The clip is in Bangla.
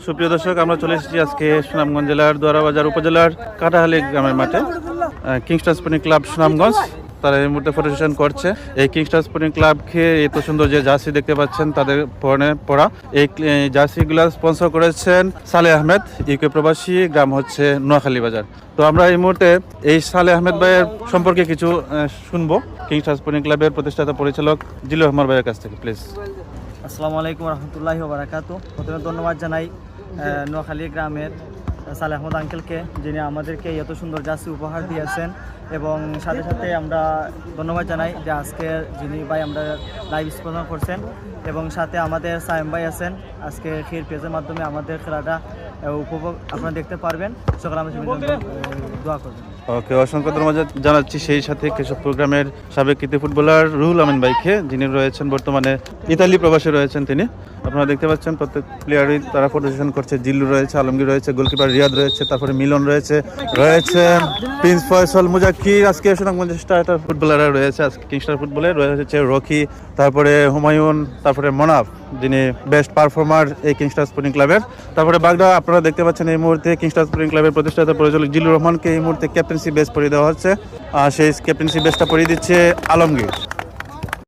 সুপ্রিয় দর্শক, আমরা চলে এসেছি আজকে সুনামগঞ্জ জেলার দোয়ারাবাজার উপজেলার কাটাহালি গ্রামের মাঠে। কিংস্টার স্পোর্টিং ক্লাব সুনামগঞ্জ তারা এই মুহূর্তে ফটো সেশন করছে। এই কিংস্টার স্পোর্টিং ক্লাবকে এত সুন্দর যে জার্সি দেখতে পাচ্ছেন তাদের পরনে পরা, এই জার্সিগুলো স্পন্সর করেছেন সালেহ আহমেদ, ইউকে প্রবাসী, গ্রাম হচ্ছে নোয়াখালী বাজার। তো আমরা এই মুহূর্তে এই সালেহ আহমেদ ভাইয়ের সম্পর্কে কিছু শুনবো কিংস্টার স্পোর্টিং ক্লাবের প্রতিষ্ঠাতা পরিচালক জিলুর রহমান ভাইয়ের কাছ থেকে। প্লিজ। আসসালামু আলাইকুম রহমতুল্লাহি ওয়া বারাকাতুহু। প্রথমে ধন্যবাদ জানাই নোয়াখালী গ্রামের সালেহ আহমদ আঙ্কেলকে, যিনি আমাদেরকে এত সুন্দর জার্সি উপহার দিয়েছেন। এবং সাথে সাথে আমরা ধন্যবাদ জানাই যে আজকে যিনি ভাই আমরা লাইভ স্পন্সর করছেন, এবং সাথে আমাদের সায়েম ভাই আছেন। আজকে ফির পেজের মাধ্যমে আমাদের খেলাটা উপভোগ আপনারা দেখতে পারবেন। সকলে আমাদের দোয়া করবেন। ওকে, অসংখ্য ধন্যবাদ জানাচ্ছি। সেই সাথে কেশব প্রোগ্রামের সাবেক কৃতি ফুটবলার রুহুল আমিন ভাইকে, যিনি রয়েছেন বর্তমানে ইতালি প্রবাসে রয়েছেন। তিনি আপনারা দেখতে পাচ্ছেন প্রত্যেক প্লেয়ারই তারা ফটো সেশন করছে। জিল্লু রয়েছে, আলমগীর রয়েছে, গোলকিপার রিয়াদ রয়েছে, তারপরে মিলন রয়েছে, প্রিন্স ফয়সল, মুজাক্কির, আজকে সুনামগঞ্জের স্টার্টার ফুটবলাররা রয়েছে আজকে কিংস্টার ফুটবলে রয়েছে রকি, তারপরে হুমায়ুন, তারপরে মনাফ, যিনি বেস্ট পারফর্মার এই কিংস্টার স্পোর্টিং ক্লাবের। তারপরে বাগদা আপনারা দেখতে পাচ্ছেন এই মুহূর্তে কিংস্টার স্পোর্টিং ক্লাবের প্রতিষ্ঠাতা পরিচালক জিলুর রহমানকে এই মুহূর্তে ক্যাপ্টেন্সি বেস পরিয়ে দেওয়া হচ্ছে। আর সেই ক্যাপ্টেন্সি বেসটা পরিয়ে দিচ্ছে আলমগীর।